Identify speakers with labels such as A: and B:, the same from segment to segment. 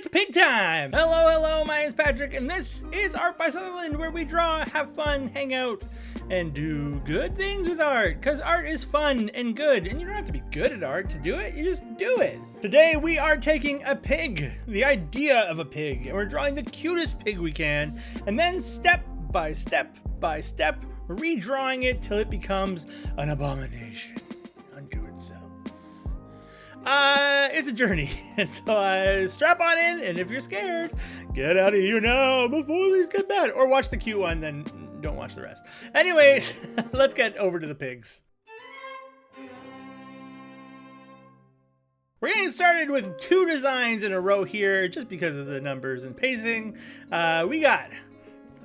A: It's pig time! Hello, hello, my name's Patrick, and this is Art by Sutherland, where we draw, have fun, hang out, and do good things with art. Because art is fun and good, and you don't have to be good at art to do it, you just do it. Today we are taking a pig, the idea of a pig, and we're drawing the cutest pig we can, and then step by step by step, redrawing it till it becomes an abomination unto itself. It's a journey, and so strap on in, and if you're scared, get out of here now before these get bad. Or watch the cute one, then don't watch the rest. Anyways, let's get over to the pigs. We're getting started with 2 designs in a row here, just because of the numbers and pacing. We got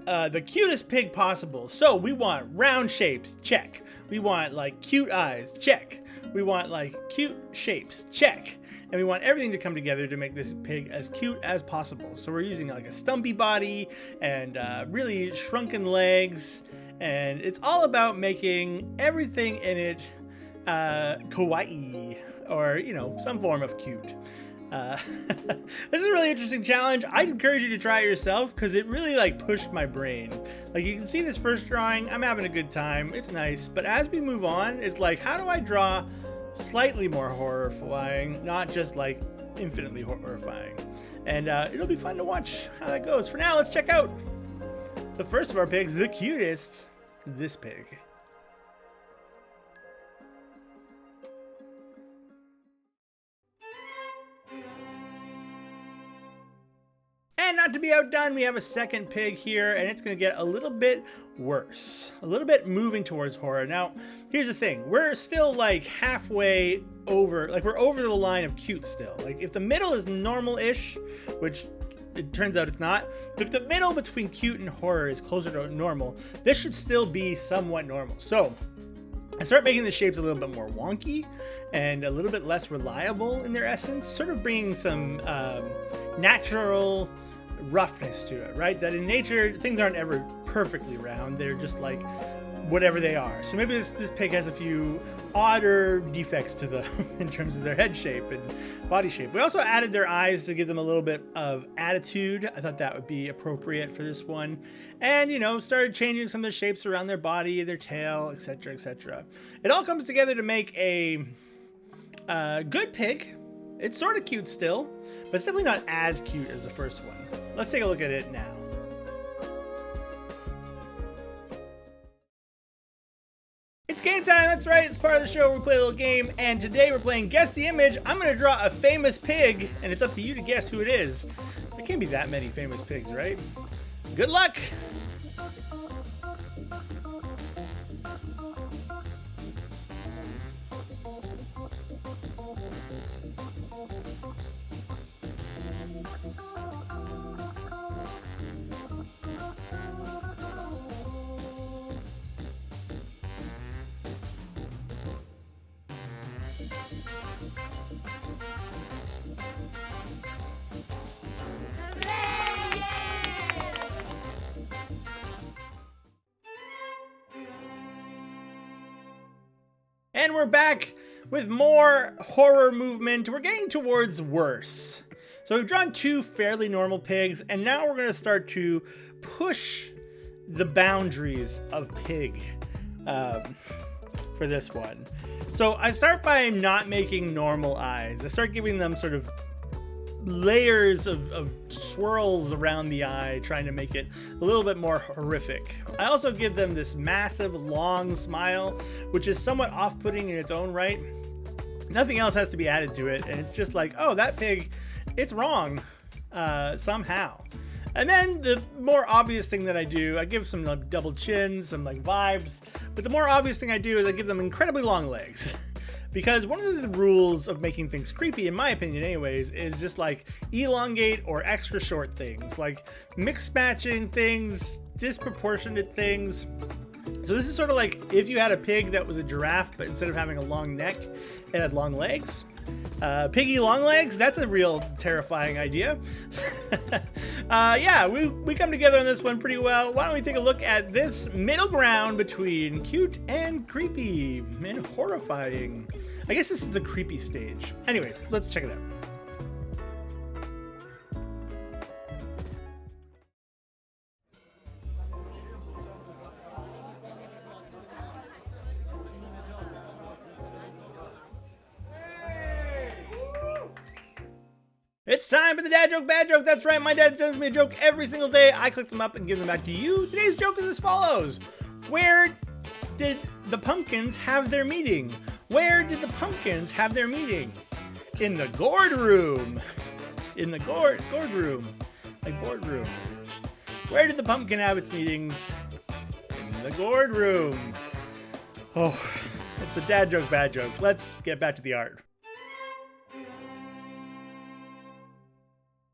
A: the cutest pig possible. So we want round shapes, check. We want like cute eyes, check. We want like cute shapes, check. And we want everything to come together to make this pig as cute as possible. So we're using like a stumpy body and really shrunken legs. And it's all about making everything in it kawaii, or, you know, some form of cute. This is a really interesting challenge. I'd encourage you to try it yourself because it really like pushed my brain. Like you can see this first drawing, I'm having a good time. It's nice, but as we move on, it's like, how do I draw slightly more horrifying, not just like infinitely horrifying? And it'll be fun to watch how that goes. For now, let's check out the first of our pigs, the cutest, this pig. And not to be outdone, we have a second pig here, and it's going to get a little bit worse. A little bit moving towards horror. Now, here's the thing. We're still like halfway over, like we're over the line of cute still. Like if the middle is normal-ish, which it turns out it's not, but if the middle between cute and horror is closer to normal, this should still be somewhat normal. So I start making the shapes a little bit more wonky and a little bit less reliable in their essence, sort of bringing some natural roughness to it, right? That in nature, things aren't ever perfectly round. They're just like whatever they are. So maybe this pig has a few odder defects to them in terms of their head shape and body shape. We also added their eyes to give them a little bit of attitude. I thought that would be appropriate for this one. And, you know, started changing some of the shapes around their body, their tail, etc., etc. It all comes together to make a good pig. It's sort of cute still, but it's definitely not as cute as the first one. Let's take a look at it now. It's game time, that's right, it's part of the show where we play a little game, and today we're playing Guess the Image. I'm going to draw a famous pig, and it's up to you to guess who it is. There can't be that many famous pigs, right? Good luck! And we're back with more horror movement. We're getting towards worse. So we've drawn 2 fairly normal pigs, and now we're going to start to push the boundaries of pig for this one. So I start by not making normal eyes. I start giving them sort of layers of swirls around the eye, trying to make it a little bit more horrific. I also give them this massive long smile, which is somewhat off-putting in its own right. Nothing else has to be added to it, and it's just like, oh, that pig, it's wrong somehow. And then the more obvious thing that I do, I give some like double chin, some like vibes, but the more obvious thing I do is I give them incredibly long legs. Because one of the rules of making things creepy, in my opinion anyways, is just like elongate or extra short things. Like mix matching things, disproportionate things. So this is sort of like if you had a pig that was a giraffe, but instead of having a long neck, it had long legs. Piggy long legs, that's a real terrifying idea. Yeah, we come together on this one pretty well. Why don't we take a look at this middle ground between cute and creepy and horrifying. I guess this is the creepy stage. Anyways, let's check it out. It's time for the dad joke, bad joke. That's right, my dad sends me a joke every single day. I click them up and give them back to you. Today's joke is as follows. Where did the pumpkins have their meeting? Where did the pumpkins have their meeting? In the gourd room. In the gourd room. Like boardroom. Where did the pumpkin have its meetings? In the gourd room. Oh, it's a dad joke, bad joke. Let's get back to the art.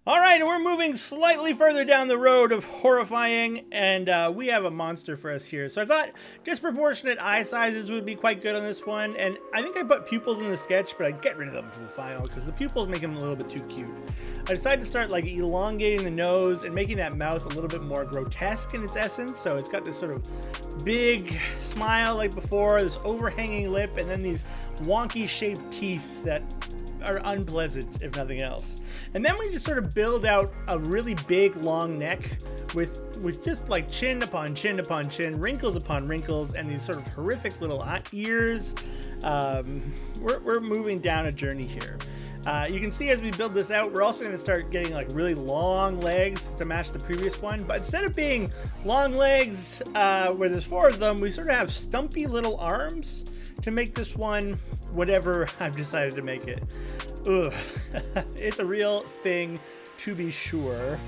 A: All right, and we're moving slightly further down the road of horrifying, and we have a monster for us here. So I thought disproportionate eye sizes would be quite good on this one, and I think I put pupils in the sketch, but I'd get rid of them for the final because the pupils make them a little bit too cute. I decided to start like elongating the nose and making that mouth a little bit more grotesque in its essence. So it's got this sort of big smile like before, this overhanging lip, and then these wonky shaped teeth that are unpleasant, if nothing else. And then we just sort of build out a really big, long neck with just like chin upon chin upon chin, wrinkles upon wrinkles, and these sort of horrific little ears. We're moving down a journey here. You can see as we build this out, we're also going to start getting like really long legs to match the previous one. But instead of being long legs where there's 4 of them, we sort of have stumpy little arms to make this one whatever I've decided to make it. Ugh. It's a real thing to be sure.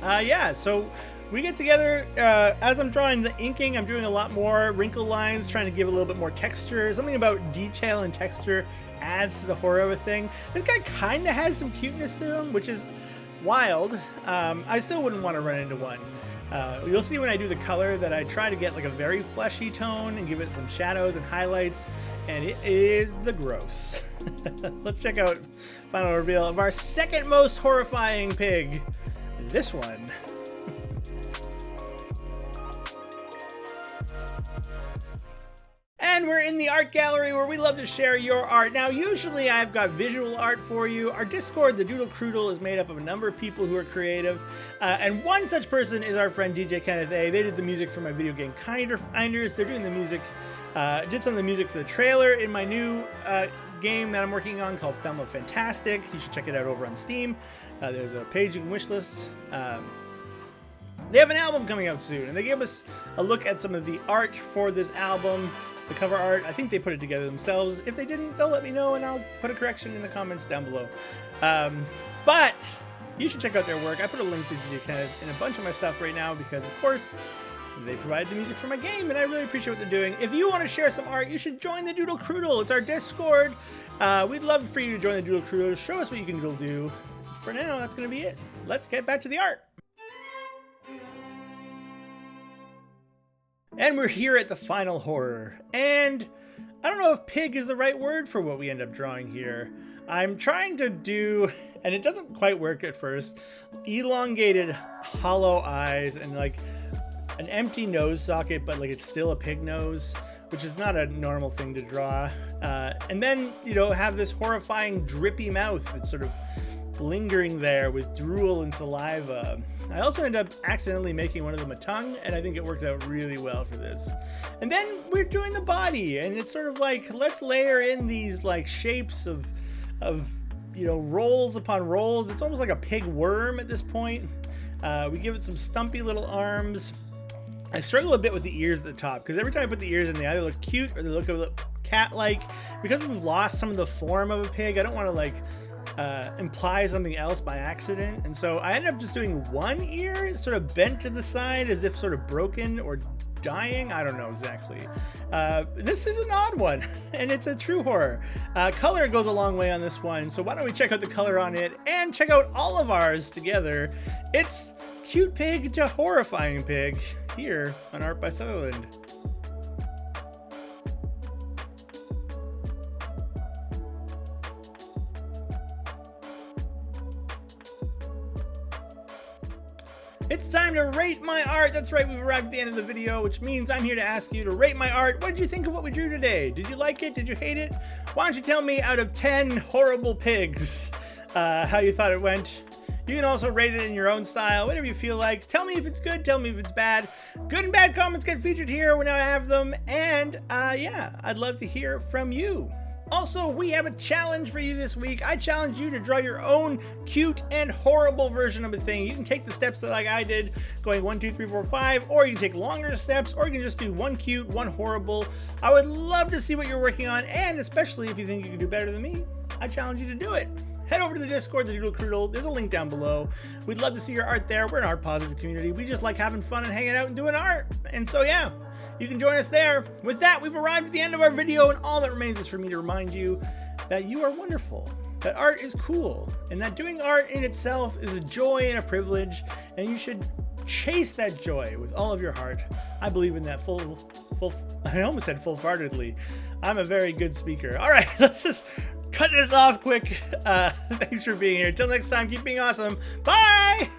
A: Yeah, so we get together. As I'm drawing the inking, I'm doing a lot more wrinkle lines, trying to give a little bit more texture. Something about detail and texture adds to the horror of a thing. This guy kind of has some cuteness to him, which is wild. I still wouldn't want to run into one. You'll see when I do the color that I try to get like a very fleshy tone and give it some shadows and highlights, and it is the gross. Let's check out final reveal of our second most horrifying pig, this one. And we're in the art gallery where we love to share your art. Now, usually I've got visual art for you. Our Discord, the Doodle Croodle, is made up of a number of people who are creative. And one such person is our friend DJKennethA. They did the music for my video game Kinders. They're doing the music, did some of the music for the trailer in my new game that I'm working on called THELMA FANTASTIC. You should check it out over on Steam. There's a page you can wishlist. They have an album coming out soon, and they gave us a look at some of the art for this album. The cover art, I think they put it together themselves. If they didn't, they'll let me know and I'll put a correction in the comments down below. But you should check out their work. I put a link to DJ Kenneth in a bunch of my stuff right now because, of course, they provide the music for my game and I really appreciate what they're doing. If you want to share some art, you should join the Doodle Croodle. It's our Discord. We'd love for you to join the Doodle Croodle. Show us what you can do. For now, that's going to be it. Let's get back to the art. And we're here at the final horror, and I don't know if pig is the right word for what we end up drawing here. I'm trying to do, and it doesn't quite work at first, elongated hollow eyes and like an empty nose socket, but like it's still a pig nose, which is not a normal thing to draw. And then, you know, have this horrifying drippy mouth that's sort of lingering there with drool and saliva. I also end up accidentally making one of them a tongue, and I think it works out really well for this. And then we're doing the body, and it's sort of like, let's layer in these like shapes of you know, rolls upon rolls. It's almost like a pig worm at this point. We give it some stumpy little arms. I struggle a bit with the ears at the top, because every time I put the ears in, they either look cute or they look a little cat-like. Because we've lost some of the form of a pig, I don't want to like imply something else by accident, and so I ended up just doing one ear sort of bent to the side as if sort of broken or dying. I don't know exactly. This is an odd one and it's a true horror. Color goes a long way on this one, so why don't we check out the color on it and check out all of ours together. It's cute pig to horrifying pig here on Art by Sutherland. It's time to rate my art. That's right, we've arrived at the end of the video, which means I'm here to ask you to rate my art. What did you think of what we drew today? Did you like it? Did you hate it? Why don't you tell me out of 10 horrible pigs how you thought it went? You can also rate it in your own style, whatever you feel like. Tell me if it's good, tell me if it's bad. Good and bad comments get featured here when I have them. And yeah, I'd love to hear from you. Also, we have a challenge for you this week. I challenge you to draw your own cute and horrible version of a thing. You can take the steps that like I did, going 1, 2, 3, 4, 5, or you can take longer steps, or you can just do one cute, one horrible. I would love to see what you're working on, and especially if you think you can do better than me, I challenge you to do it. Head over to the Discord, the Doodle Croodle. There's a link down below. We'd love to see your art there. We're an art positive community. We just like having fun and hanging out and doing art. And so yeah, you can join us there. With that, we've arrived at the end of our video, and all that remains is for me to remind you that you are wonderful, that art is cool, and that doing art in itself is a joy and a privilege, and you should chase that joy with all of your heart. I believe in that I almost said full-heartedly. I'm a very good speaker. All right, let's just cut this off quick. Thanks for being here. Till next time, keep being awesome. Bye!